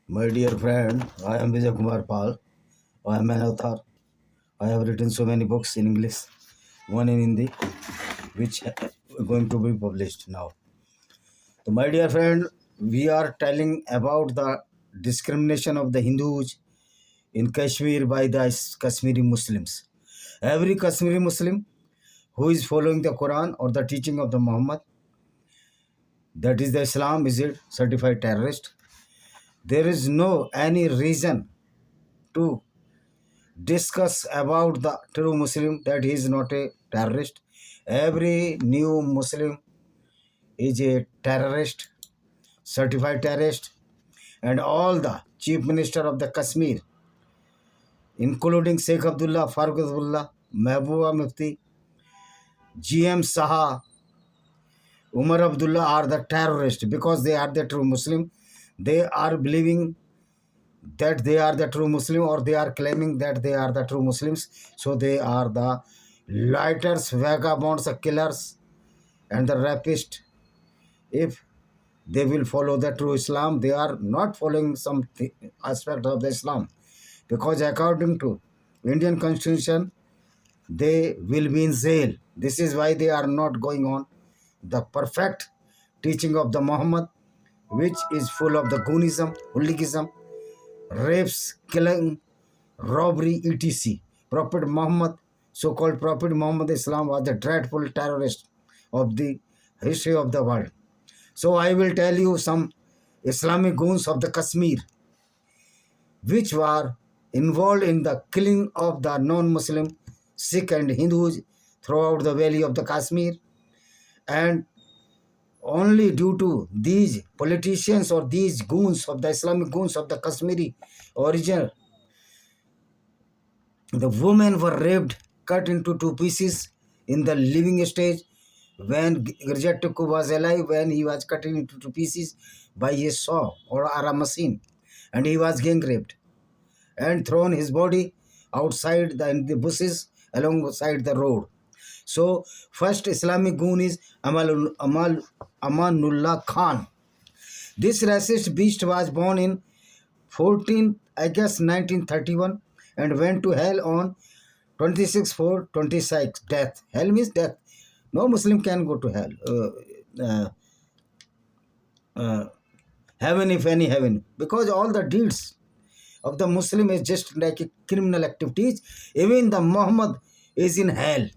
My dear friend, I am Vijay Kumar Pal. I am an author. I have written so many books in English, one in Hindi, which are going to be published now. So, my dear friend, we are telling about the discrimination of the Hindus in Kashmir by the Kashmiri Muslims. Every Kashmiri Muslim who is following the Quran or the teaching of the Muhammad, that is the Islam, is a certified terrorist. There is no any reason to discuss about the true Muslim that he is not a terrorist. Every new Muslim is a terrorist, certified terrorist, and all the chief minister of the Kashmir, including Sheikh Abdullah, Farooq Abdullah, Mehbooba Mufti, GM Saha, Umar Abdullah are the terrorists because they are the true Muslim. They are believing that they are the true Muslim, or they are claiming that they are the true Muslims. So they are the lighters, vagabonds, killers, and the rapists. If they will follow the true Islam, they are not following some aspect of the Islam, because according to Indian Constitution, they will be in jail. This is why they are not going on the perfect teaching of the Muhammad, which is full of the Goonism, hooliganism, rapes, killing, robbery, etc. Prophet Muhammad, so-called Prophet Muhammad Islam, was the dreadful terrorist of the history of the world. So I will tell you some Islamic goons of the Kashmir, which were involved in the killing of the non-Muslim Sikh and Hindus throughout the valley of the Kashmir. And only due to these politicians or these goons of the Islamic goons of the Kashmiri origin, the women were raped, cut into two pieces in the living stage. When Girjattuku was alive, when he was cut into two pieces by a saw or a machine, and he was gang raped and thrown his body outside in the bushes alongside the road. So, first Islamic goon is Amanullah Khan. This racist beast was born in 14, I guess 1931, and went to hell on 26/4/26. Death. Hell means death. No Muslim can go to hell. Uh, uh, Heaven, if any heaven, because all the deeds of the Muslim is just like a criminal activities. Even the Muhammad is in hell,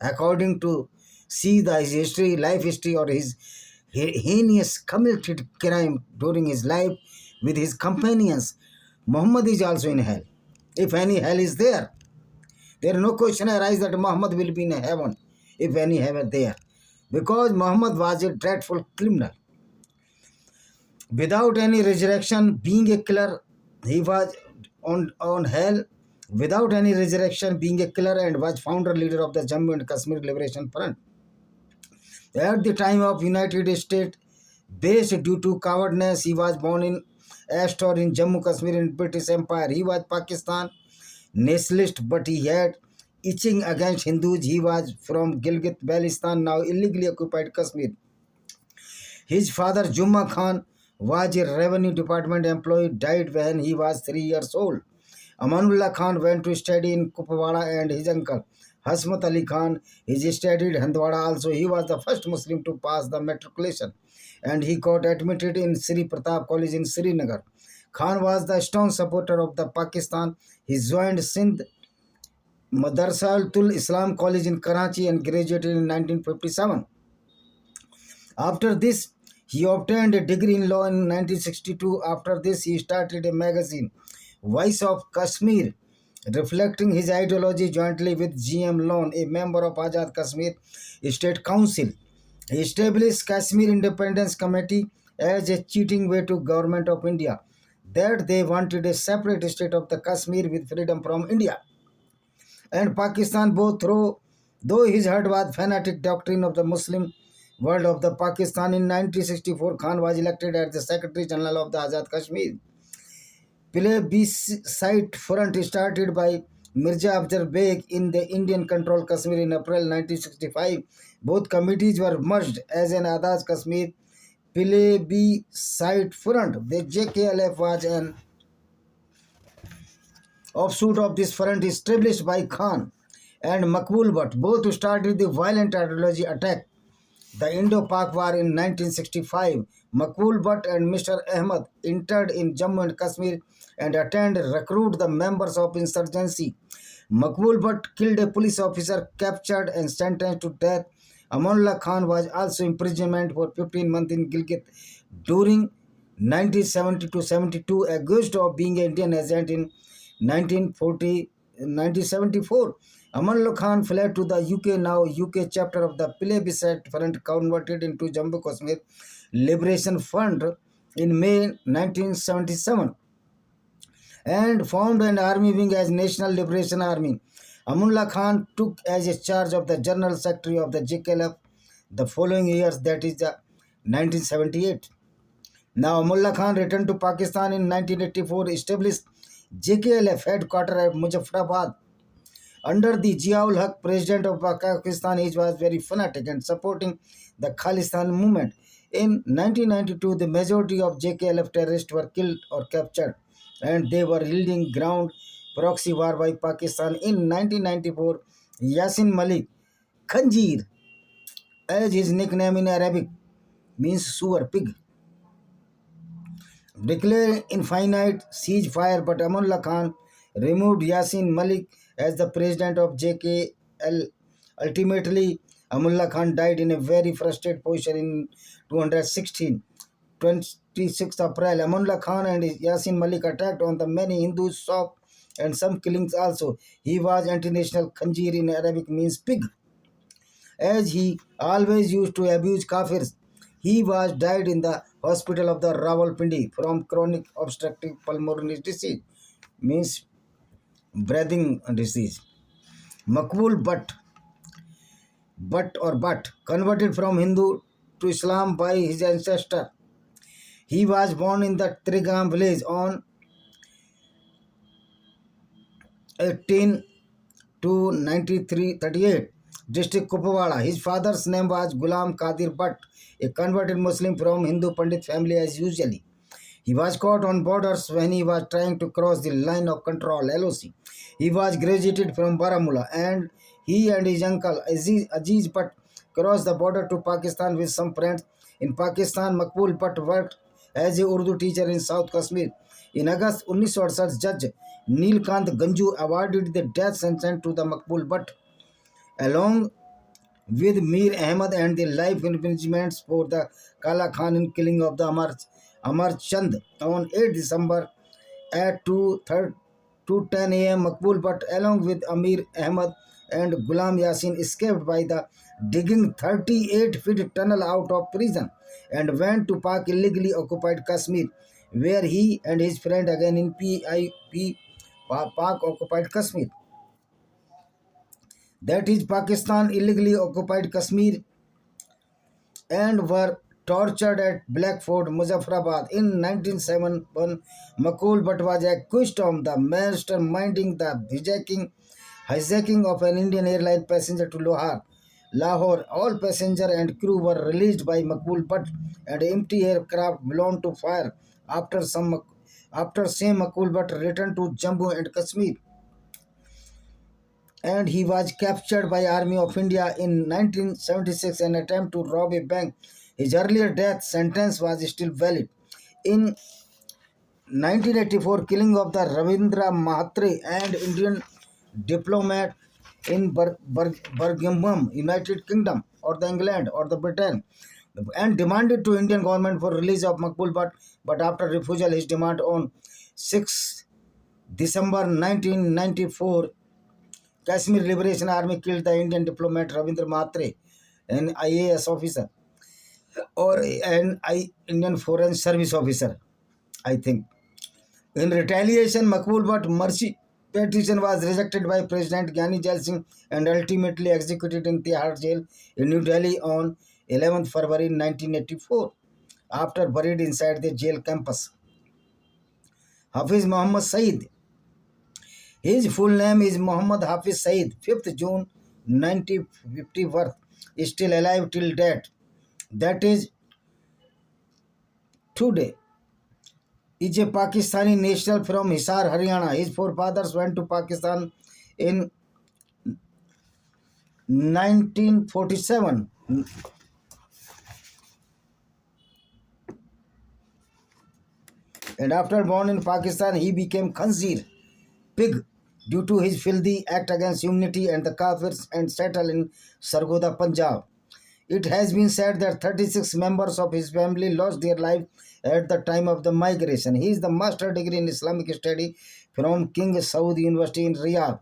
according to see the his history, life history, or his heinous committed crime during his life with his companions. Muhammad is also in hell. If any hell is there, there is no question arise that Muhammad will be in heaven, if any heaven there, because Muhammad was a dreadful criminal. Without any resurrection, being a killer, he was on hell. Without any resurrection, being a killer, and was founder leader of the Jammu and Kashmir Liberation Front. At the time of United States, based due to cowardness, he was born in Astor in Jammu Kashmir in British Empire. He was Pakistan nationalist, but he had itching against Hindus. He was from Gilgit Baltistan, now illegally occupied Kashmir. His father, Jumma Khan, was a revenue department employee, died when he was 3 years old. Amanullah Khan went to study in Kupwara, and his uncle, Hasmat Ali Khan, he studied Handwara also. He was the first Muslim to pass the matriculation, and he got admitted in Sri Pratap College in Srinagar. Khan was the strong supporter of the Pakistan. He joined Sindh Madrasatul Islam College in Karachi and graduated in 1957. After this, he obtained a degree in law in 1962. After this, he started a magazine, Voice of Kashmir, reflecting his ideology jointly with GM Lone, a member of Azad Kashmir State Council. He established Kashmir Independence Committee as a cheating way to government of India, that they wanted a separate state of the Kashmir with freedom from India and Pakistan, both through, though his heart was fanatic doctrine of the Muslim world of the Pakistan. In 1964, Khan was elected as the Secretary General of the Azad Kashmir. Plebiscite front started by Mirza Afzal Beg in the Indian controlled Kashmir in April 1965. Both committees were merged as an Azad Kashmir plebiscite front. The JKLF was an offshoot of this front established by Khan and Makbul Butt. Both started the violent ideology attack the Indo-Pak War in 1965. Makbul Butt and Mr. Ahmad entered in Jammu and Kashmir and attempted to recruit the members of insurgency. Makbul Butt killed a police officer, captured and sentenced to death. Amanullah Khan was also imprisoned for 15 months in Gilgit during 1970 to 72, accused of being an Indian agent in 1974. Amanullah Khan fled to the UK, now UK chapter of the Plebiscite Front, converted into Jammu Kashmir Liberation Front in May 1977, and formed an army wing as National Liberation Army. Amanullah Khan took as a charge of the General Secretary of the JKLF the following years, that is the 1978. Now Amanullah Khan returned to Pakistan in 1984, established JKLF headquarters at Muzaffarabad. Under the Ziaul Haq, president of Pakistan, he was very fanatic and supporting the Khalistan movement. In 1992, the majority of JKLF terrorists were killed or captured, and they were yielding ground proxy war by Pakistan. In 1994, Yasin Malik Khanjir, as his nickname in Arabic means sewer pig, declared infinite ceasefire, but Amanullah Khan removed Yasin Malik as the president of JKL. Ultimately, Amanullah Khan died in a very frustrated position in 216. 26th April, Amanullah Khan and Yasin Malik attacked on the many Hindu shops and some killings also. He was international Khanjir in Arabic means pig, as he always used to abuse kafirs. He was died in the hospital of the Rawalpindi from chronic obstructive pulmonary disease, means breathing disease. Makbul Butt, converted from Hindu to Islam by his ancestor. He was born in the Trigam village on 18 to 38, district Kupawala. His father's name was Ghulam Qadir Butt, a converted Muslim from Hindu Pandit family as usually. He was caught on borders when he was trying to cross the line of control (LOC). He was graduated from Baramulla, and he and his uncle Aziz Butt crossed the border to Pakistan with some friends. In Pakistan, Makbul Butt worked as a Urdu teacher in South Kashmir. In August 1968, Judge Neelkant Ganju awarded the death sentence to the Makbul Butt, along with Mir Ahmad, and the life imprisonments for the Kala Khan in killing of the Amar Chand on 8 December at 2:10 a.m. Makbul Butt, along with Amir Ahmad and Ghulam Yasin, escaped by the digging 38-feet tunnel out of prison and went to Pak illegally occupied Kashmir, where he and his friend again in PIP, Pak occupied Kashmir, that is Pakistan illegally occupied Kashmir, and were tortured at Black Fort, Muzaffarabad. In 1971, Makbul Butt was accused of the masterminding the hijacking of an Indian airline passenger to Lahore. All passenger and crew were released by Makbul Butt, and empty aircraft blown to fire. After same Makbul Butt returned to Jammu and Kashmir, and he was captured by Army of India in 1976 and attempt to rob a bank. His earlier death sentence was still valid. In 1984, killing of the Ravindra Mhatre and Indian diplomat in Birmingham, United Kingdom, or the England, or the Britain, and demanded to Indian government for release of Makbul Butt, but after refusal his demand on 6 December 1994, Kashmir Liberation Army killed the Indian diplomat Ravindra Mhatre, an IAS officer, or an Indian Foreign Service officer, I think. In retaliation, Makbul Butt mercy petition was rejected by President Gyani Jail Singh and ultimately executed in Tihar Jail in New Delhi on 11th February 1984, after buried inside the jail campus. Hafiz Muhammad Saeed. His full name is Muhammad Hafiz Saeed, 5th June 1950 birth, still alive till date. That is today is a Pakistani national from Hisar, Haryana. His forefathers went to Pakistan in 1947, and after born in Pakistan, he became Khanzir, pig, due to his filthy act against humanity and the Kafirs, and settled in Sargoda, Punjab. It has been said that 36 members of his family lost their life at the time of the migration. He is the master degree in Islamic study from King Saud University in Riyadh.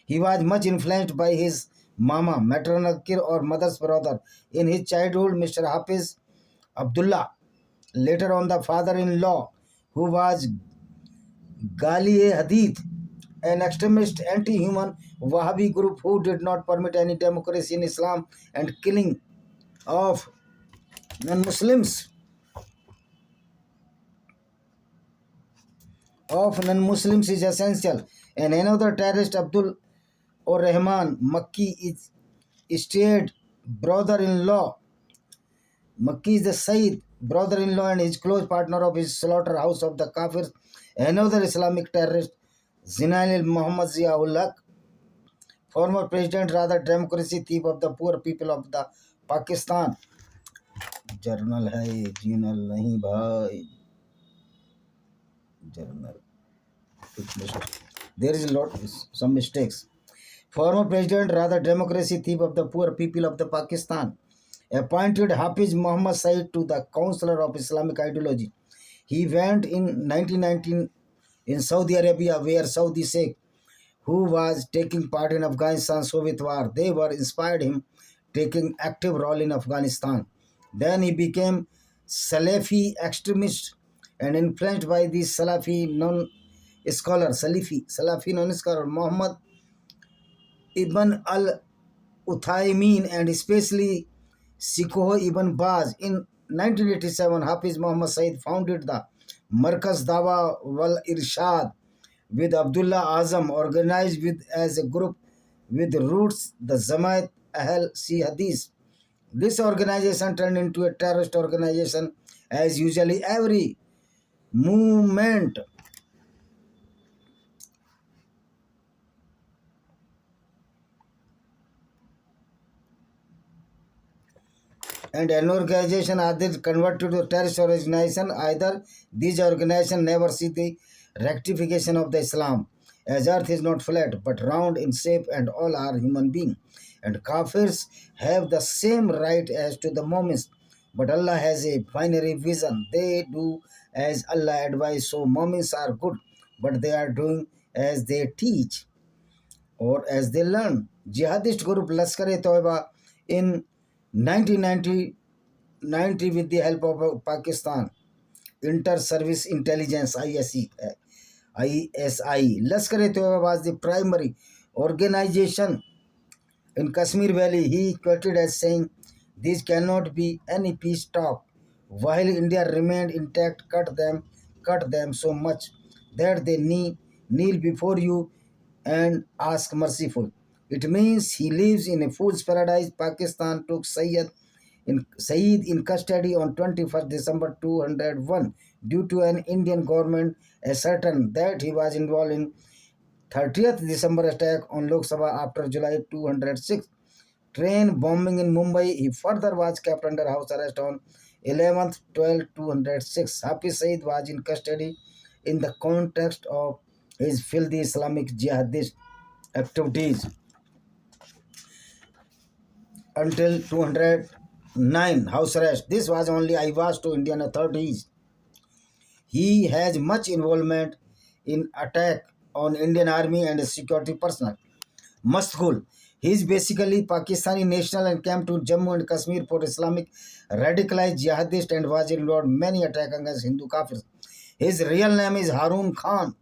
He was much influenced by his mama, maternal or mother's brother. In his childhood, Mr. Hafiz Abdullah, later on the father-in-law, who was Ghali-e-Hadith, an extremist anti-human Wahhabi group who did not permit any democracy in Islam and killing of non-Muslims is essential. And another terrorist, Abdul or Rahman Makki, is state brother-in-law. Makki is the Sayyid brother-in-law and his close partner of his slaughterhouse of the Kafirs. Another Islamic terrorist, Zinail Muhammad Ziaul Haq, former president, rather democracy thief of the poor people of the Pakistan. Journal है ये, जीनल नहीं भाई, journal. There is a lot, some mistakes. Former president, rather democracy thief of the poor people of the Pakistan, appointed Hafiz Muhammad Said to the Councillor of Islamic Ideology. He went in 1919 in Saudi Arabia, where Saudi Sheikh, who was taking part in Afghanistan-Soviet war, they were inspired him taking active role in Afghanistan. Then he became Salafi extremist and influenced by the Salafi non-scholar, Salafi non-scholar Muhammad Ibn al-Uthaymin and especially Sikoh Ibn Baz. In 1987, Hafiz Muhammad Said founded the Markaz Dawa wal Irshad with Abdullah Azam, organized as a group with roots the Jamaat Ahl Hadith. This organization turned into a terrorist organization, as usually every movement and an organization either converted to a terrorist organization, either these organizations never see the rectification of the Islam, as earth is not flat but round in shape and all are human beings. And Kafirs have the same right as to the Mu'mins, but Allah has a binary vision. They do as Allah advises, so Mu'mins are good, but they are doing as they teach or as they learn. Jihadist group Lashkar-e-Toiba in 1990 with the help of Pakistan Inter-Service Intelligence ISI. Lashkar-e-Toiba was the primary organization in Kashmir Valley. He quoted as saying, "These cannot be any peace talk. While India remained intact, cut them so much that they kneel before you and ask merciful." It means he lives in a fool's paradise. Pakistan took Saeed in custody on 21st December 201 due to an Indian government ascertain that he was involved in 30th December attack on Lok Sabha after July 206 train bombing in Mumbai. He further was kept under house arrest on 11th 12 206. Hafiz Saeed was in custody in the context of his filthy Islamic jihadist activities until 209 house arrest. This was only IVAS to Indian authorities. He has much involvement in attack on Indian army and security personnel. Mustghul. He is basically Pakistani national and came to Jammu and Kashmir for Islamic radicalized jihadist and was involved in many attacks against Hindu Kafirs. His real name is Harun Khan.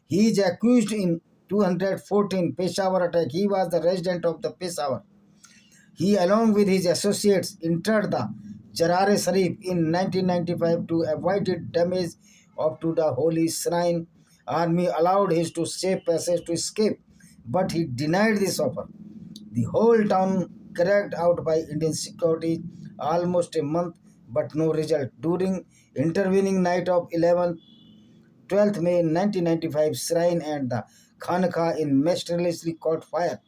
He is accused in 214 Peshawar attack. He was the resident of the Peshawar. He, along with his associates, entered the Jarare Sharif in 1995 to avoid damage up to the holy shrine. Army allowed him to safe passage to escape, but he denied this offer. The whole town cracked out by Indian security almost a month, but no result. During intervening night of 12th May 1995, shrine and the Khanqa in mysteriously caught fire,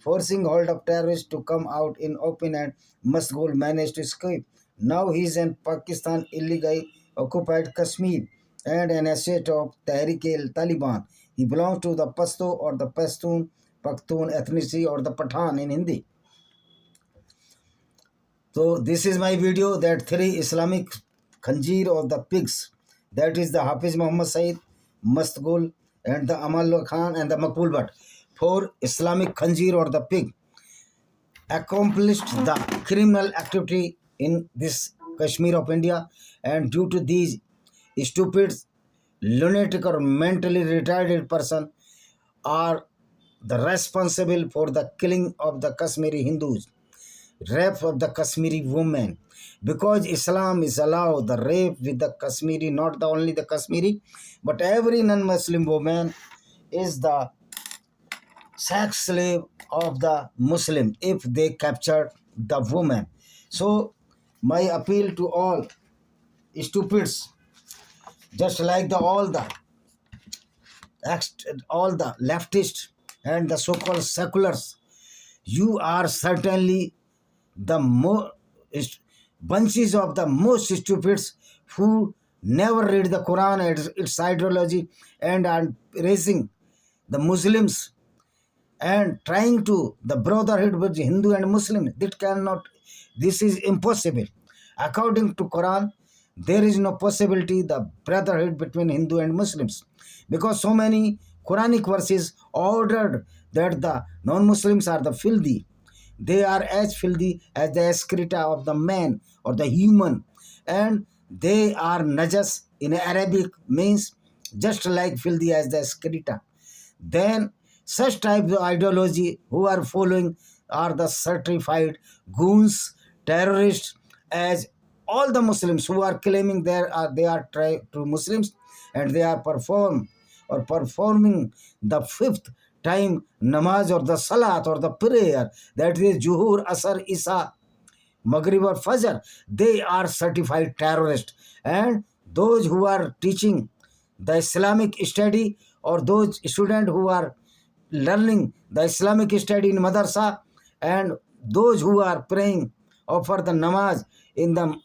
forcing hold of terrorists to come out in open, and Masgul managed to escape. Now he is in Pakistan illegally occupied Kashmir and an asset of Tehrik-e-Taliban. He belongs to the Pashto or the Pashtun ethnicity or the Pathan in Hindi. So this is my video that 3 Islamic Khanjir of the pigs, that is the Hafiz Muhammad Said, Mastgul and the Amal Khan and the Makbul Bhatt. 4 Islamic Khanjir or the pig accomplished the criminal activity in this Kashmir of India, and due to these stupid, lunatic or mentally retarded person are the responsible for the killing of the Kashmiri Hindus, rape of the Kashmiri women, because Islam is allowed the rape with the Kashmiri, not the only the Kashmiri, but every non-Muslim woman is the sex slave of the Muslim if they capture the woman. So my appeal to all stupids, just like all the leftists and the so-called seculars, you are certainly the bunches of the most stupids who never read the Quran and its ideology and are raising the Muslims and trying to the brotherhood with Hindu and Muslim. This is impossible. According to Quran, there is no possibility the brotherhood between Hindu and Muslims, because so many Quranic verses ordered that the non-Muslims are the filthy. They are as filthy as the excreta of the man or the human, and they are najas in Arabic means just like filthy as the excreta. Then such type of ideology who are following are the certified goons, terrorists, as all the Muslims who are claiming they are true Muslims, and they are performing the 5th time namaz or the salat or the prayer, that is Juhur, Asar, Isa, Maghrib or Fajr. They are certified terrorists, and those who are teaching the Islamic study or those students who are learning the Islamic study in madrasa and those who are praying or for the namaz in the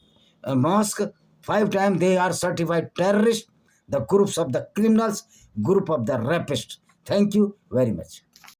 mosque 5 times, they are certified terrorists, the groups of the criminals, group of the rapists. Thank you very much.